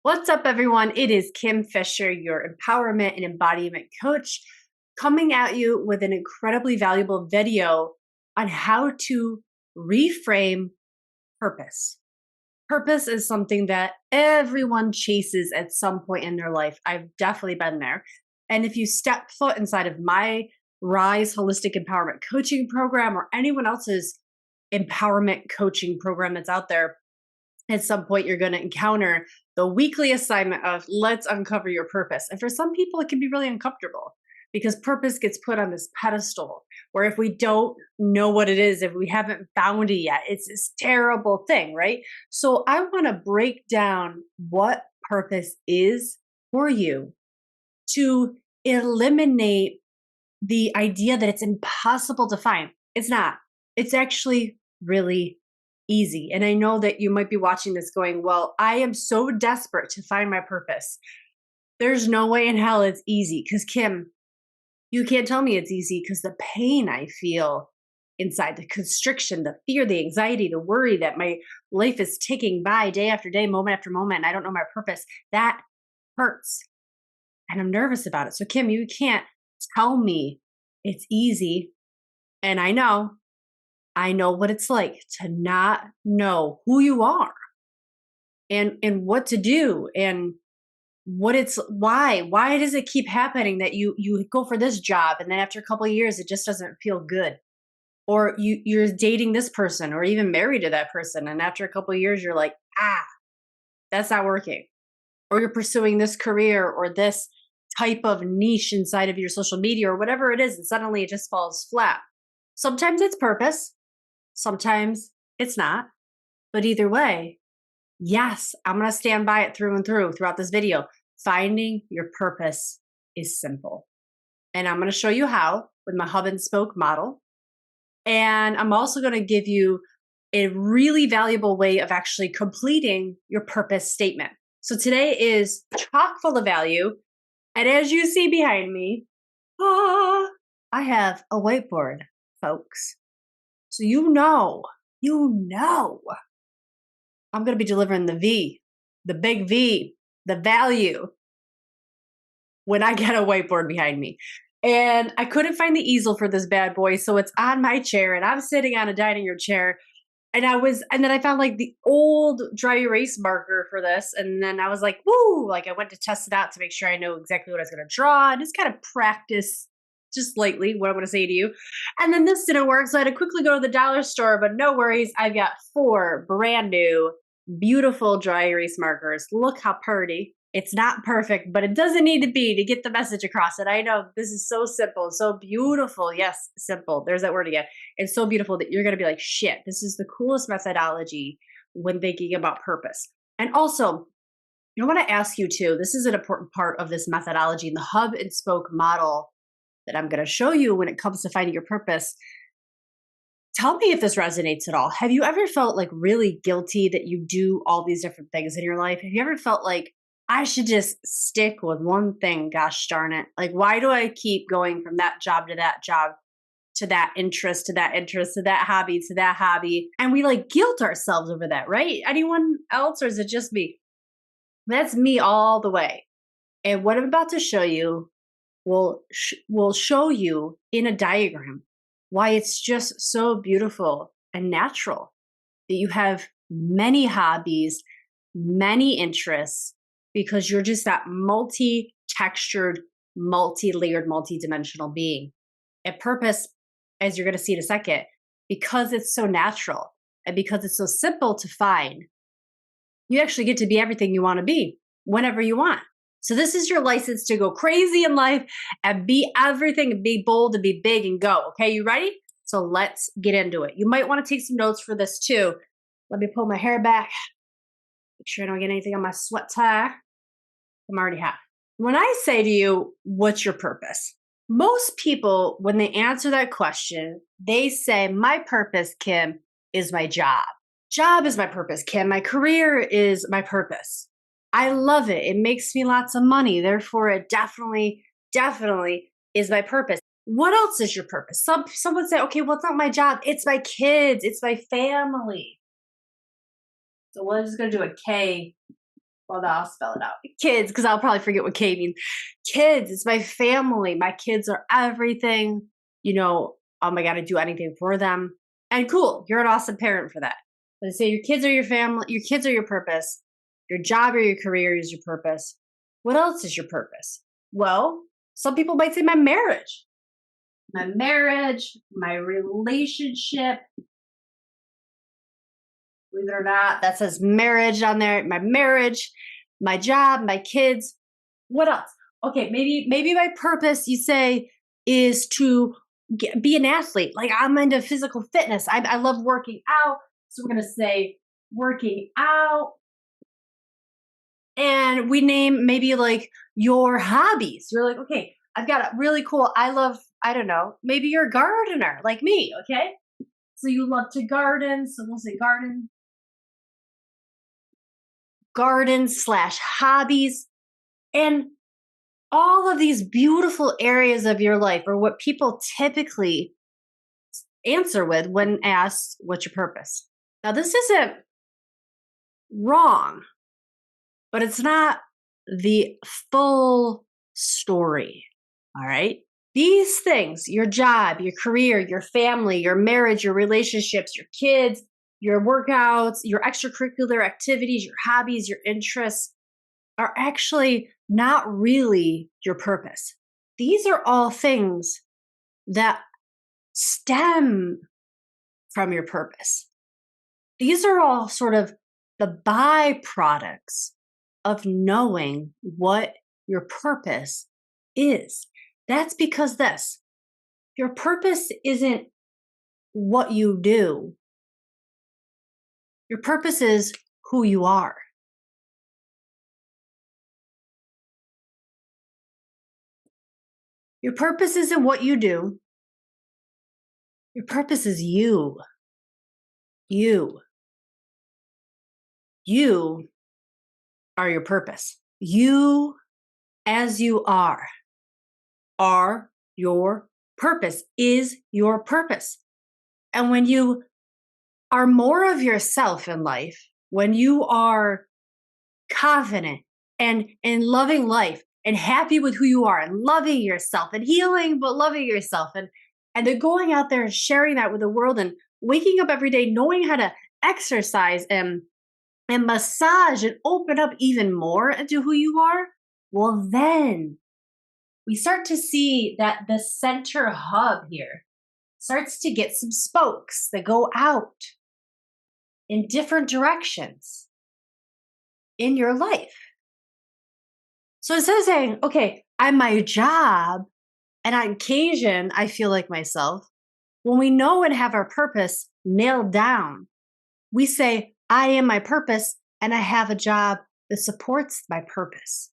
What's up, everyone? It is Kim Fisher, your empowerment and embodiment coach, coming at you with an incredibly valuable video on how to reframe purpose. Purpose is something that everyone chases at some point in their life. I've definitely been there. And if you step foot inside of my Rise Holistic Empowerment Coaching Program or anyone else's empowerment coaching program that's out there, at some point you're going to encounter the weekly assignment of let's uncover your purpose. And for some people, it can be really uncomfortable because purpose gets put on this pedestal where if we don't know what it is, if we haven't found it yet, it's this terrible thing, right? So I want to break down what purpose is for you to eliminate the idea that it's impossible to find. It's not. It's actually really easy. And I know that you might be watching this going, well, I am so desperate to find my purpose. There's no way in hell it's easy. Because, Kim, you can't tell me it's easy because the pain I feel inside, the constriction, the fear, the anxiety, the worry that my life is ticking by day after day, moment after moment, and I don't know my purpose, that hurts. And I'm nervous about it. So, Kim, you can't tell me it's easy. And I know what it's like to not know who you are and what to do and why does it keep happening that you go for this job and then after a couple of years it just doesn't feel good, or you're dating this person or even married to that person and after a couple of years you're like, that's not working, or you're pursuing this career or this type of niche inside of your social media or whatever it is and suddenly it just falls flat. Sometimes it's purpose, sometimes it's not. But either way, yes, I'm going to stand by it through and through throughout this video. Finding your purpose is simple. And I'm going to show you how with my hub and spoke model. And I'm also going to give you a really valuable way of actually completing your purpose statement. So today is chock full of value. And as you see behind me, I have a whiteboard, folks. So you know, I'm going to be delivering the big V, the value when I get a whiteboard behind me. And I couldn't find the easel for this bad boy. So it's on my chair and I'm sitting on a dining room chair. And then I found like the old dry erase marker for this. And then I was like, woo, like I went to test it out to make sure I know exactly what I was going to draw and just kind of practice just lightly what I'm going to say to you. And then this didn't work. So I had to quickly go to the dollar store, but no worries. I've got 4 brand new, beautiful dry erase markers. Look how pretty. It's not perfect, but it doesn't need to be to get the message across. And I know this is so simple, so beautiful. Yes, simple. There's that word again. It's so beautiful that you're going to be like, shit, this is the coolest methodology when thinking about purpose. And also, I want to ask you too, this is an important part of this methodology in the hub and spoke model that I'm going to show you when it comes to finding your purpose. Tell me if this resonates at all. Have you ever felt like really guilty that you do all these different things in your life? Have you ever felt like I should just stick with one thing? Gosh darn it. Like, why do I keep going from that job to that job, to that interest, to that interest, to that hobby, to that hobby? And we like guilt ourselves over that, right? Anyone else, or is it just me? That's me all the way. And what I'm about to show you will show you in a diagram why it's just so beautiful and natural that you have many hobbies, many interests, because you're just that multi-textured, multi-layered, multi-dimensional being. And purpose, as you're going to see in a second, because it's so natural and because it's so simple to find, you actually get to be everything you want to be whenever you want. So this is your license to go crazy in life and be everything and be bold and be big and go. Okay, you ready? So let's get into it. You might want to take some notes for this too. Let me pull my hair back. Make sure I don't get anything on my sweat tie. I'm already hot. When I say to you, what's your purpose? Most people, when they answer that question, they say, my purpose, Kim, is my job. Job is my purpose, Kim. My career is my purpose. I love it. It makes me lots of money. Therefore, it definitely is my purpose. What else is your purpose? Someone say, okay, well, it's not my job. It's my kids. It's my family. So we're just going to do a K Well, no, I'll spell it out. Kids, because I'll probably forget what K means. Kids, it's my family. My kids are everything. I got to do anything for them. And cool, you're an awesome parent for that. But say your kids are your family, your kids are your purpose, your job or your career is your purpose. What else is your purpose? Well, some people might say my relationship. Believe it or not, that says marriage on there. My marriage, my job, my kids. What else? Okay, maybe my purpose, you say, is to be an athlete. Like I'm into physical fitness. I love working out. So we're gonna say working out, and we name maybe like your hobbies. You're like, okay, I've got a really cool. I don't know. Maybe you're a gardener like me. Okay, so you love to garden. So we'll say garden/hobbies, and all of these beautiful areas of your life are what people typically answer with when asked, what's your purpose? Now, this isn't wrong, but it's not the full story. All right. These things, your job, your career, your family, your marriage, your relationships, your kids, your workouts, your extracurricular activities, your hobbies, your interests are actually not really your purpose. These are all things that stem from your purpose. These are all sort of the byproducts of knowing what your purpose is. That's because your purpose isn't what you do. Your purpose is who you are. Your purpose isn't what you do. Your purpose is you. You. You are your purpose. You, as you are your purpose, is your purpose. And when you are more of yourself in life, when you are confident and loving life and happy with who you are and loving yourself and healing, but loving yourself and then going out there and sharing that with the world and waking up every day knowing how to exercise and massage and open up even more into who you are, well, then we start to see that the center hub here starts to get some spokes that go out in different directions in your life. So instead of saying, okay, I'm my job and on occasion I feel like myself, when we know and have our purpose nailed down, we say, I am my purpose and I have a job that supports my purpose,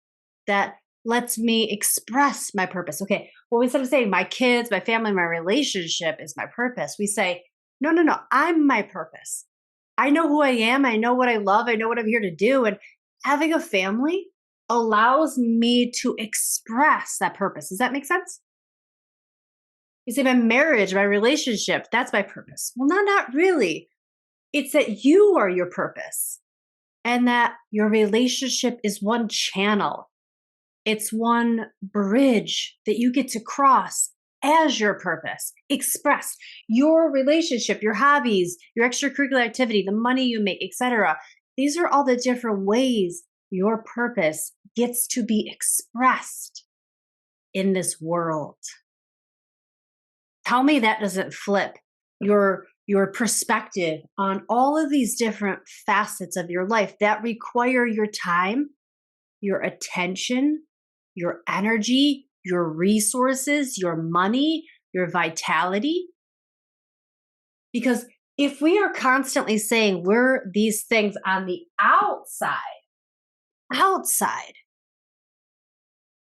that lets me express my purpose. Okay, well, instead of saying my kids, my family, my relationship is my purpose, we say, no, I'm my purpose. I know who I am. I know what I love. I know what I'm here to do. And having a family allows me to express that purpose. Does that make sense? You say my marriage, my relationship, that's my purpose. Well, not really. It's that you are your purpose and that your relationship is one channel. It's one bridge that you get to cross as your purpose. Express your relationship, your hobbies, your extracurricular activity, the money you make, etc. These are all the different ways your purpose gets to be expressed in this world. Tell me that doesn't flip your perspective on all of these different facets of your life that require your time, your attention, your energy, your resources, your money, your vitality. Because if we are constantly saying we're these things on the outside,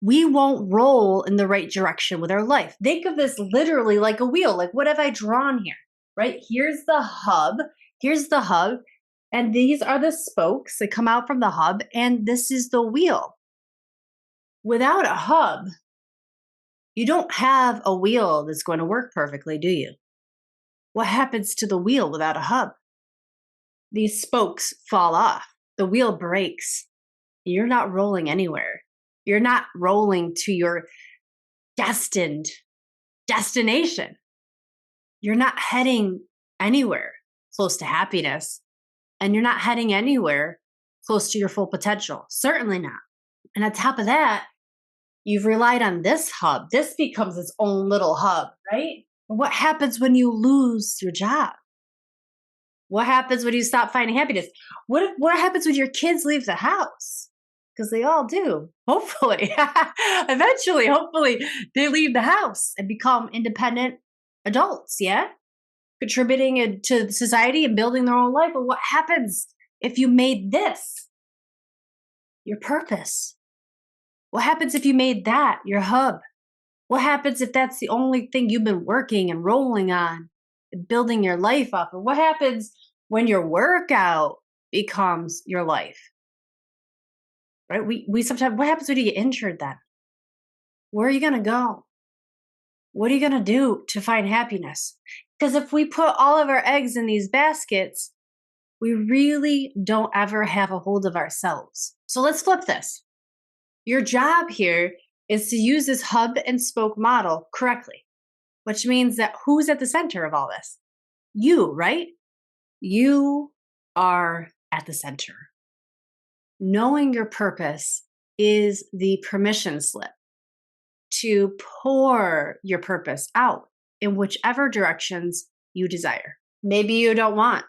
we won't roll in the right direction with our life. Think of this literally like a wheel. Like, what have I drawn here? Right? Here's the hub. And these are the spokes that come out from the hub. And this is the wheel. Without a hub, you don't have a wheel that's going to work perfectly, do you? What happens to the wheel without a hub? These spokes fall off. The wheel breaks. you're not rolling anywhere. You're not rolling to your destined destination. You're not heading anywhere close to happiness, and you're not heading anywhere close to your full potential. Certainly not. And on top of that, you've relied on this hub. This becomes its own little hub, right? What happens when you lose your job? What happens when you stop finding happiness? What happens when your kids leave the house? Because they all do. Hopefully, eventually, hopefully, they leave the house and become independent adults. Yeah, contributing to society and building their own life. But what happens if you made this your purpose? What happens if you made that your hub? What happens if that's the only thing you've been working and rolling on and building your life up? And what happens when your workout becomes your life? Right? We sometimes, what happens when you get injured then? Where are you going to go? What are you going to do to find happiness? Because if we put all of our eggs in these baskets, we really don't ever have a hold of ourselves. So let's flip this. Your job here is to use this hub and spoke model correctly, which means that who's at the center of all this? You, right? You are at the center. Knowing your purpose is the permission slip to pour your purpose out in whichever directions you desire. Maybe you don't want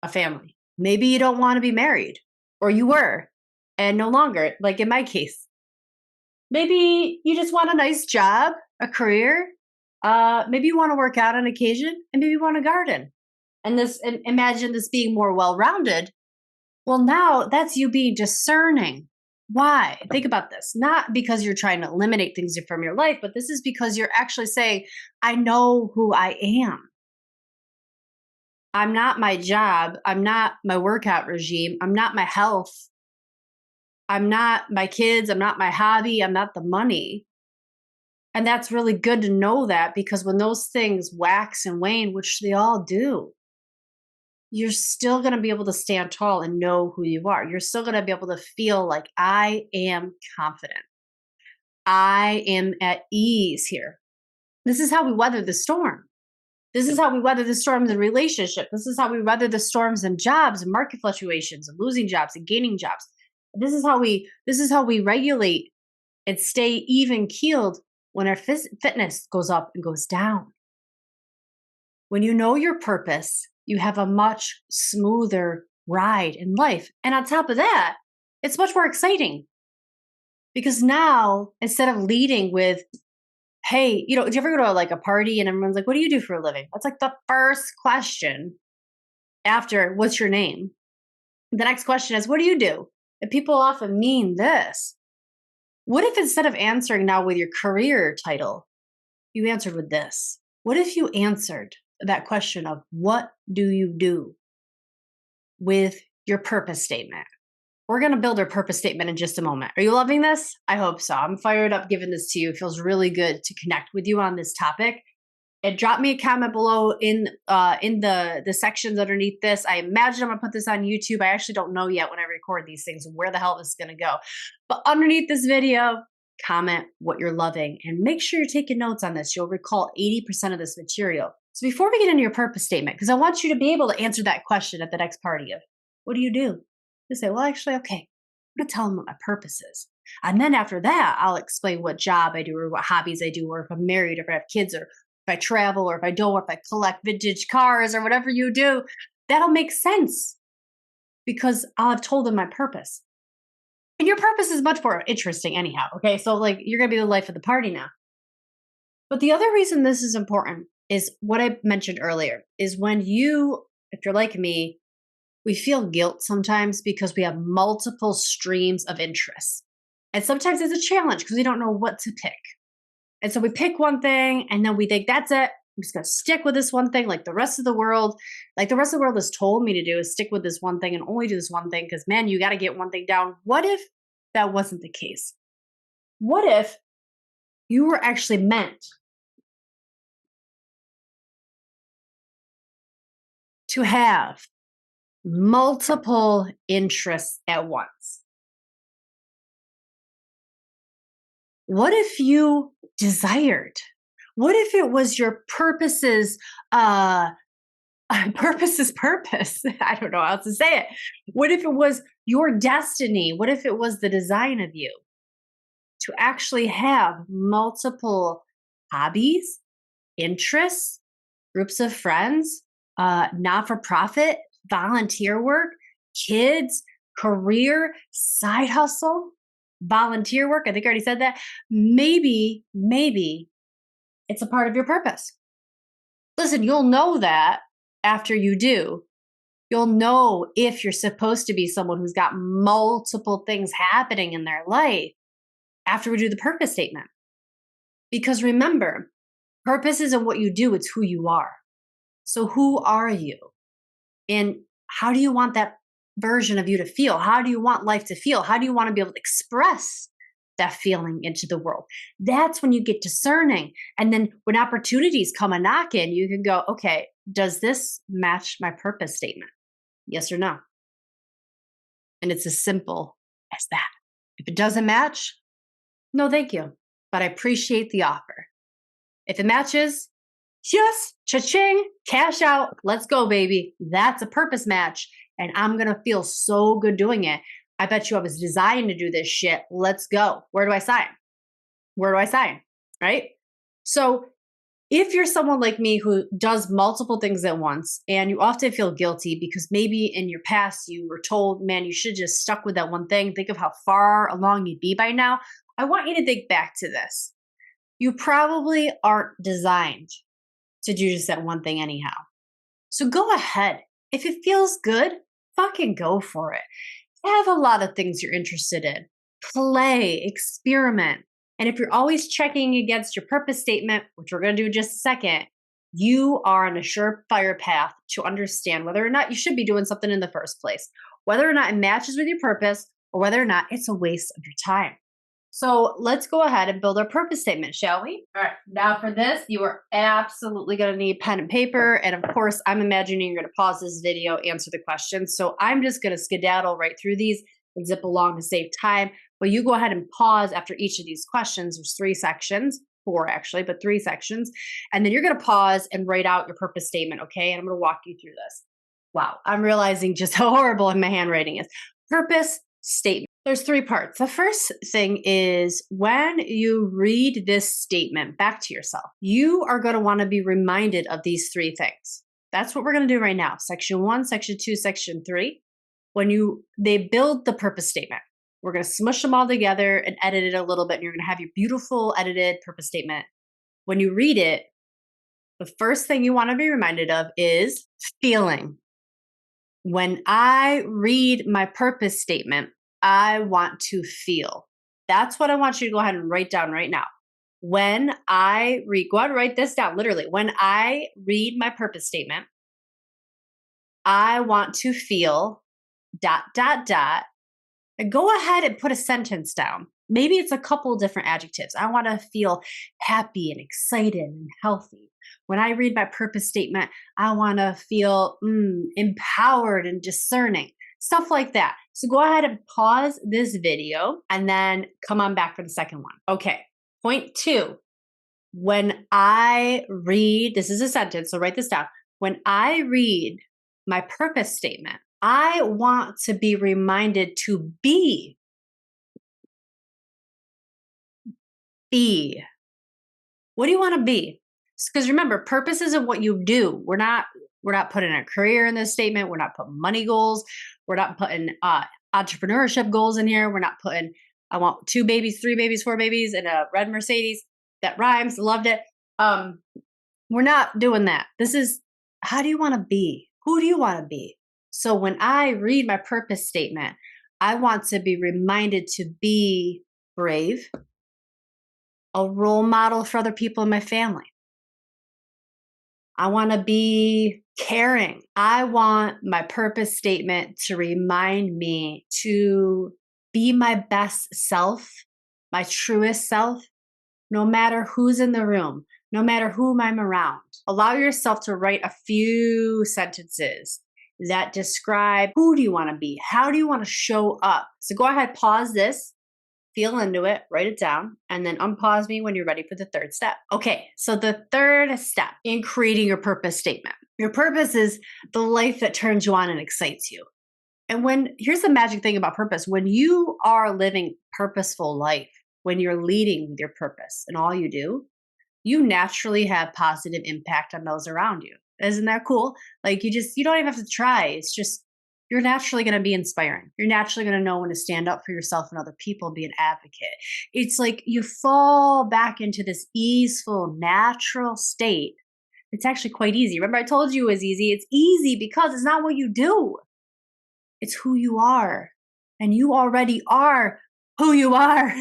a family. Maybe you don't want to be married, or you were and no longer, like in my case. Maybe you just want a nice job, a career. Maybe you want to work out on occasion, and maybe you want to garden. And imagine this being more well-rounded. Well, now that's you being discerning. Why? Think about this. Not because you're trying to eliminate things from your life, but this is because you're actually saying, I know who I am. I'm not my job. I'm not my workout regime. I'm not my health. I'm not my kids. I'm not my hobby. I'm not the money. And that's really good to know that, because when those things wax and wane, which they all do, you're still going to be able to stand tall and know who you are. You're still going to be able to feel like, I am confident. I am at ease here. This is how we weather the storm. This is how we weather the storms in relationship. This is how we weather the storms in jobs and market fluctuations and losing jobs and gaining jobs. This is how we regulate and stay even keeled when our fitness goes up and goes down. When you know your purpose, you have a much smoother ride in life. And on top of that, it's much more exciting, because now, instead of leading with, hey, do you ever go to like a party and everyone's like, what do you do for a living? That's like the first question after, what's your name? The next question is, what do you do? And people often mean this. What if instead of answering now with your career title, you answered with this? What if you answered that question of what do you do with your purpose statement? We're going to build our purpose statement in just a moment. Are you loving this? I hope so. I'm fired up giving this to you. It feels really good to connect with you on this topic. And drop me a comment below in the sections underneath this. I imagine I'm going to put this on YouTube. I actually don't know yet when I record these things where the hell this is going to go. But underneath this video, comment what you're loving. And make sure you're taking notes on this. You'll recall 80% of this material. So before we get into your purpose statement, because I want you to be able to answer that question at the next party of, what do you do? You say, well, actually, okay, I'm going to tell them what my purpose is. And then after that, I'll explain what job I do or what hobbies I do, or if I'm married, or if I have kids, or if I travel, or if I don't, or if I collect vintage cars, or whatever you do. That'll make sense, because I'll have told them my purpose. And your purpose is much more interesting anyhow, okay? So like, you're going to be the life of the party now. But the other reason this is important is what I mentioned earlier, is when you, if you're like me, we feel guilt sometimes because we have multiple streams of interest. And sometimes it's a challenge because we don't know what to pick. And so we pick one thing and then we think, that's it. I'm just going to stick with this one thing like the rest of the world. Like the rest of the world has told me to do, is stick with this one thing and only do this one thing because, man, you got to get one thing down. What if that wasn't the case? What if you were actually meant to have multiple interests at once? What if you desired? What if it was your purpose's purpose is purpose? I don't know how else to say it. What if it was your destiny? What if it was the design of you to actually have multiple hobbies, interests, groups of friends, not for profit, volunteer work, kids, career, side hustle, volunteer work? I think I already said that. Maybe it's a part of your purpose. Listen, you'll know that after you do. You'll know if you're supposed to be someone who's got multiple things happening in their life after we do the purpose statement. Because remember, purpose isn't what you do, it's who you are. So, who are you? And how do you want that version of you to feel? How do you want life to feel? How do you want to be able to express that feeling into the world? That's when you get discerning. And then when opportunities come a knock in, you can go, okay, does this match my purpose statement? Yes or no? And it's as simple as that. If it doesn't match, no, thank you. But I appreciate the offer. If it matches, yes, cha-ching, cash out, let's go, baby. That's a purpose match. And I'm going to feel so good doing it. I bet you I was designed to do this shit. Let's go. Where do I sign? Where do I sign? Right? So if you're someone like me who does multiple things at once and you often feel guilty because maybe in your past you were told, man, you should just stuck with that one thing. Think of how far along you'd be by now. I want you to think back to this. You probably aren't designed to do just that one thing anyhow. So go ahead. If it feels good, fucking go for it. Have a lot of things you're interested in. Play, experiment. And if you're always checking against your purpose statement, which we're going to do in just a second, you are on a surefire path to understand whether or not you should be doing something in the first place, whether or not it matches with your purpose, or whether or not it's a waste of your time. So let's go ahead and build our purpose statement, shall we? All right. Now for this, you are absolutely going to need pen and paper. And of course, I'm imagining you're going to pause this video, answer the questions. So I'm just going to skedaddle right through these and zip along to save time. But you go ahead and pause after each of these questions. There's 3 sections, 4 actually, but 3 sections. And then you're going to pause and write out your purpose statement, okay? And I'm going to walk you through this. Wow, I'm realizing just how horrible my handwriting is. Purpose statement. There's 3 parts. The first thing is when you read this statement back to yourself, you are going to want to be reminded of these 3 things. That's what we're going to do right now. Section 1, section 2, section 3. When they build the purpose statement, we're going to smush them all together and edit it a little bit. And you're going to have your beautiful edited purpose statement. When you read it, the first thing you want to be reminded of is feeling. When I read my purpose statement, I want to feel. That's what I want you to go ahead and write down right now. When I read, go ahead and write this down literally. When I read my purpose statement, I want to feel ... And go ahead and put a sentence down. Maybe it's a couple different adjectives. I want to feel happy and excited and healthy. When I read my purpose statement, I want to feel empowered and discerning. Stuff like that. So go ahead and pause this video and then come on back for the second one. Okay. Point 2. When I read, this is a sentence, so write this down. When I read my purpose statement, I want to be reminded to be. Be. What do you want to be? Because remember, purpose isn't what you do. We're not putting a career in this statement. We're not putting money goals. We're not putting entrepreneurship goals in here. We're not putting, I want 2 babies, 3 babies, 4 babies, and a red Mercedes. That rhymes. Loved it. We're not doing that. This is, how do you want to be? Who do you want to be? So when I read my purpose statement, I want to be reminded to be brave, a role model for other people in my family. I want to be caring. I want my purpose statement to remind me to be my best self, my truest self, no matter who's in the room, no matter whom I'm around. Allow yourself to write a few sentences that describe who do you want to be? How do you want to show up? So go ahead, pause this feel into it, write it down, and then unpause me when you're ready for the third step. Okay, so the third step in creating your purpose statement. Your purpose is the life that turns you on and excites you. And here's the magic thing about purpose, when you are living purposeful life, when you're leading with your purpose and all you do, you naturally have positive impact on those around you. Isn't that cool? Like you don't even have to try. It's just, you're naturally going to be inspiring. You're naturally going to know when to stand up for yourself and other people, be an advocate. It's like you fall back into this easeful, natural state. It's actually quite easy. Remember, I told you it was easy. It's easy because it's not what you do, it's who you are. And you already are who you are.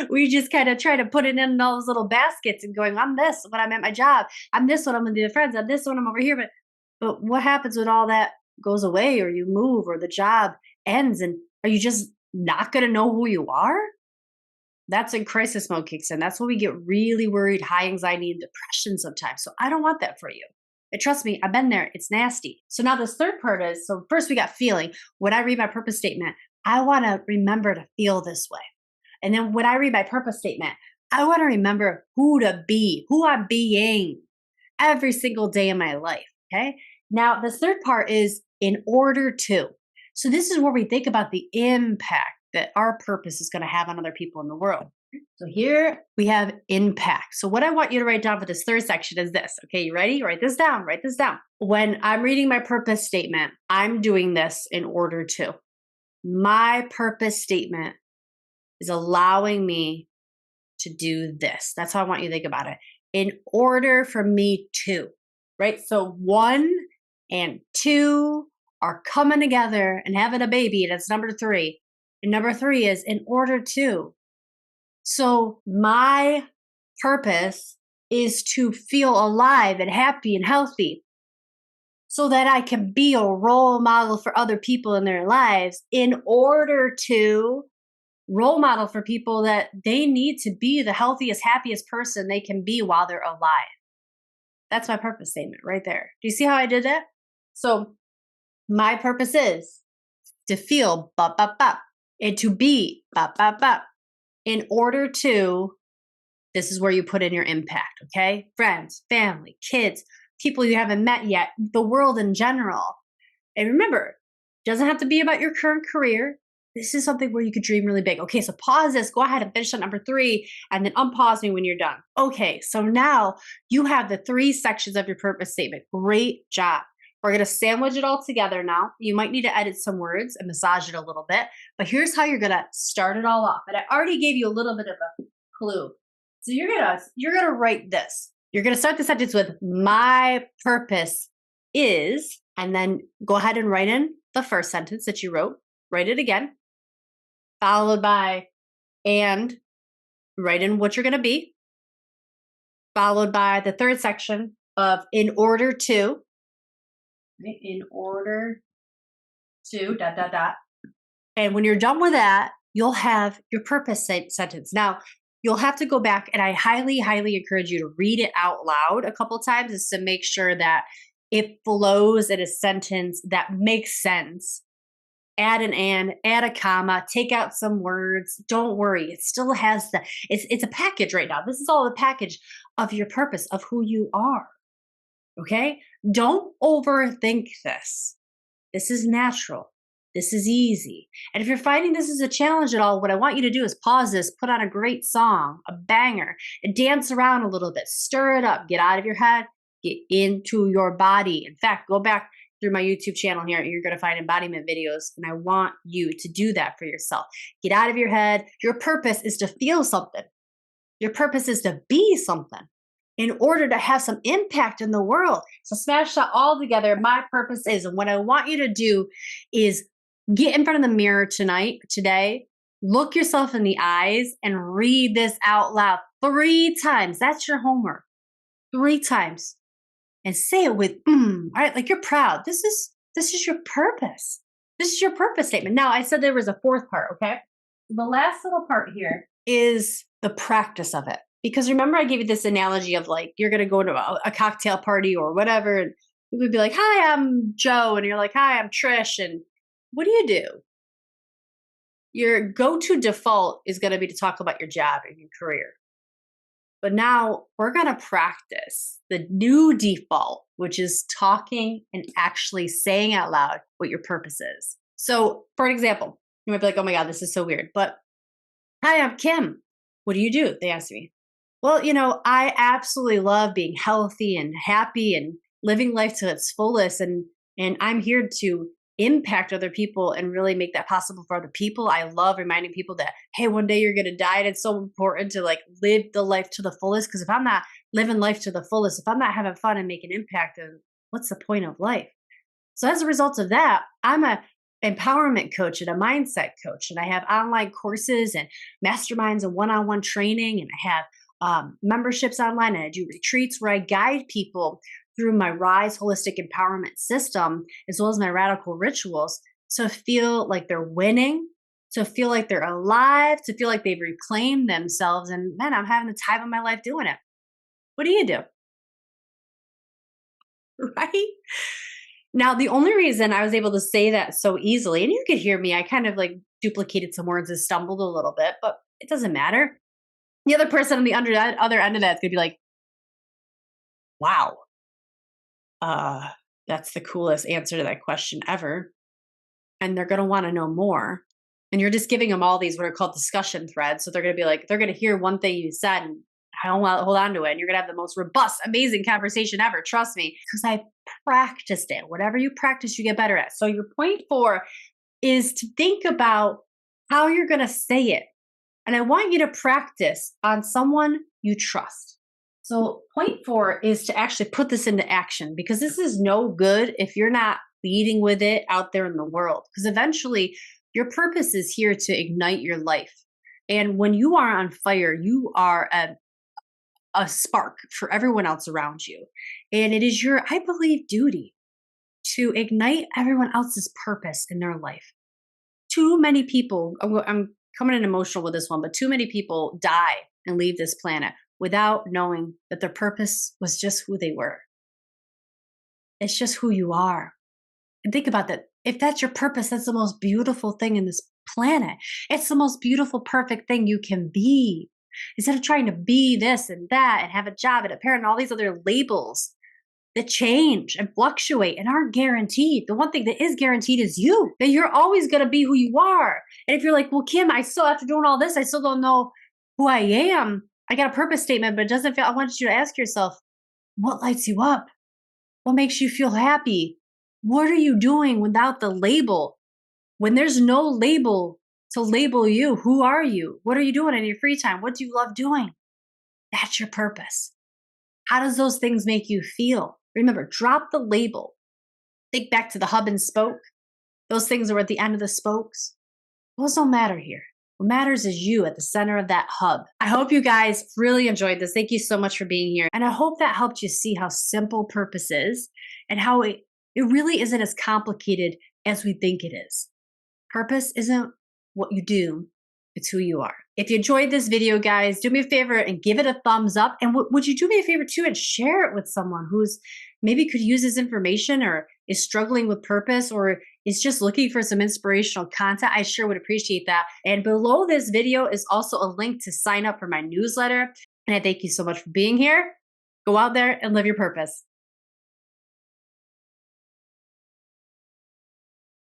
We just kind of try to put it in all those little baskets and going, I'm this when I'm at my job. I'm this when I'm with the friends. I'm this when I'm over here. But what happens when all that goes away, or you move, or the job ends? And are you just not going to know who you are? That's when crisis mode kicks in. That's when we get really worried, high anxiety and depression sometimes. So I don't want that for you. And trust me, I've been there. It's nasty. So now this third part is, so first we got feeling. When I read my purpose statement, I want to remember to feel this way. And then when I read my purpose statement, I want to remember who to be, who I'm being every single day in my life. Okay. Now, the third part is in order to. So this is where we think about the impact that our purpose is going to have on other people in the world. So here we have impact. So what I want you to write down for this third section is this. Okay, you ready? Write this down. Write this down. When I'm reading my purpose statement, I'm doing this in order to. My purpose statement is allowing me to do this. That's how I want you to think about it. In order for me to, right? So 1 and 2 are coming together and having a baby. That's number 3. And number 3 is in order to. So my purpose is to feel alive and happy and healthy so that I can be a role model for other people in their lives, in order to role model for people that they need to be the healthiest, happiest person they can be while they're alive. That's my purpose statement right there. Do you see how I did that? So my purpose is to feel ba ba ba, and to be ba ba ba. In order to, this is where you put in your impact, okay? Friends, family, kids, people you haven't met yet, the world in general. And remember, it doesn't have to be about your current career. This is something where you could dream really big. Okay, so pause this, go ahead and finish on number 3, and then unpause me when you're done. Okay, so now you have the 3 sections of your purpose statement. Great job. We're going to sandwich it all together now. You might need to edit some words and massage it a little bit, but here's how you're going to start it all off. And I already gave you a little bit of a clue. So you're going to write this. You're going to start the sentence with my purpose is, and then go ahead and write in the first sentence that you wrote. Write it again, followed by and write in what you're going to be, followed by the third section of in order to. In order to, dot, dot, dot. And when you're done with that, you'll have your purpose sentence. Now, you'll have to go back, and I highly, highly encourage you to read it out loud a couple times just to make sure that it flows in a sentence that makes sense. Add an and, add a comma, take out some words. Don't worry. It still has it's a package right now. This is all the package of your purpose, of who you are. Okay? Don't overthink this. This is natural. This is easy. And if you're finding this is a challenge at all, what I want you to do is pause this, put on a great song, a banger, and dance around a little bit. Stir it up. Get out of your head. Get into your body. In fact, go back through my YouTube channel here, and you're going to find embodiment videos. And I want you to do that for yourself. Get out of your head. Your purpose is to feel something. Your purpose is to be something in order to have some impact in the world. So smash that all together. My purpose is, and what I want you to do is get in front of the mirror today, look yourself in the eyes and read this out loud 3 times. That's your homework. 3 times. And say it with, right? Like you're proud. This is your purpose. This is your purpose statement. Now, I said there was a 4th part, okay? The last little part here is the practice of it. Because remember, I gave you this analogy of like, you're going to go to a cocktail party or whatever, and you would be like, hi, I'm Joe. And you're like, hi, I'm Trish. And what do? Your go-to default is going to be to talk about your job and your career. But now we're going to practice the new default, which is talking and actually saying out loud what your purpose is. So, for example, you might be like, oh my God, this is so weird. But hi, I'm Kim. What do you do? They ask me. Well, I absolutely love being healthy and happy and living life to its fullest. And I'm here to impact other people and really make that possible for other people. I love reminding people that, hey, one day you're gonna die. And it's so important to like live the life to the fullest. Because if I'm not living life to the fullest, if I'm not having fun and making impact, then what's the point of life? So as a result of that, I'm a empowerment coach and a mindset coach, and I have online courses and masterminds and one-on-one training, and I have memberships online, and I do retreats where I guide people through my Rise Holistic Empowerment System, as well as my radical rituals, to feel like they're winning, to feel like they're alive, to feel like they've reclaimed themselves. And man, I'm having the time of my life doing it. What do you do? Right? Now, the only reason I was able to say that so easily, and you could hear me, I kind of like duplicated some words and stumbled a little bit, but it doesn't matter. The other person on the other end of that is going to be like, wow, that's the coolest answer to that question ever. And they're going to want to know more. And you're just giving them all these what are called discussion threads. So they're going to be like, they're going to hear one thing you said and hold on to it. And you're going to have the most robust, amazing conversation ever. Trust me, because I practiced it. Whatever you practice, you get better at. So your point 4 is to think about how you're going to say it. And I want you to practice on someone you trust. So point 4 is to actually put this into action, because this is no good if you're not leading with it out there in the world. Because eventually your purpose is here to ignite your life. And when you are on fire, you are a spark for everyone else around you. And it is your, I believe, duty to ignite everyone else's purpose in their life. Too many people, I'm coming in emotional with this one, but too many people die and leave this planet without knowing that their purpose was just who they were. It's just who you are. And think about that. If that's your purpose, that's the most beautiful thing in this planet. It's the most beautiful, perfect thing you can be. Instead of trying to be this and that and have a job and a parent and all these other labels that change and fluctuate and aren't guaranteed. The one thing that is guaranteed is you, that you're always going to be who you are. And if you're like, well, Kim, I still, after doing all this, I still don't know who I am. I got a purpose statement, but it doesn't feel, I want you to ask yourself, what lights you up? What makes you feel happy? What are you doing without the label? When there's no label to label you, who are you? What are you doing in your free time? What do you love doing? That's your purpose. How does those things make you feel? Remember, drop the label. Think back to the hub and spoke. Those things are at the end of the spokes. Those don't matter here. What matters is you at the center of that hub. I hope you guys really enjoyed this. Thank you so much for being here. And I hope that helped you see how simple purpose is and how it really isn't as complicated as we think it is. Purpose isn't what you do, it's who you are. If you enjoyed this video, guys, do me a favor and give it a thumbs up. And would you do me a favor too and share it with someone who's maybe could use this information or is struggling with purpose or is just looking for some inspirational content? I sure would appreciate that. And below this video is also a link to sign up for my newsletter. And I thank you so much for being here. Go out there and live your purpose.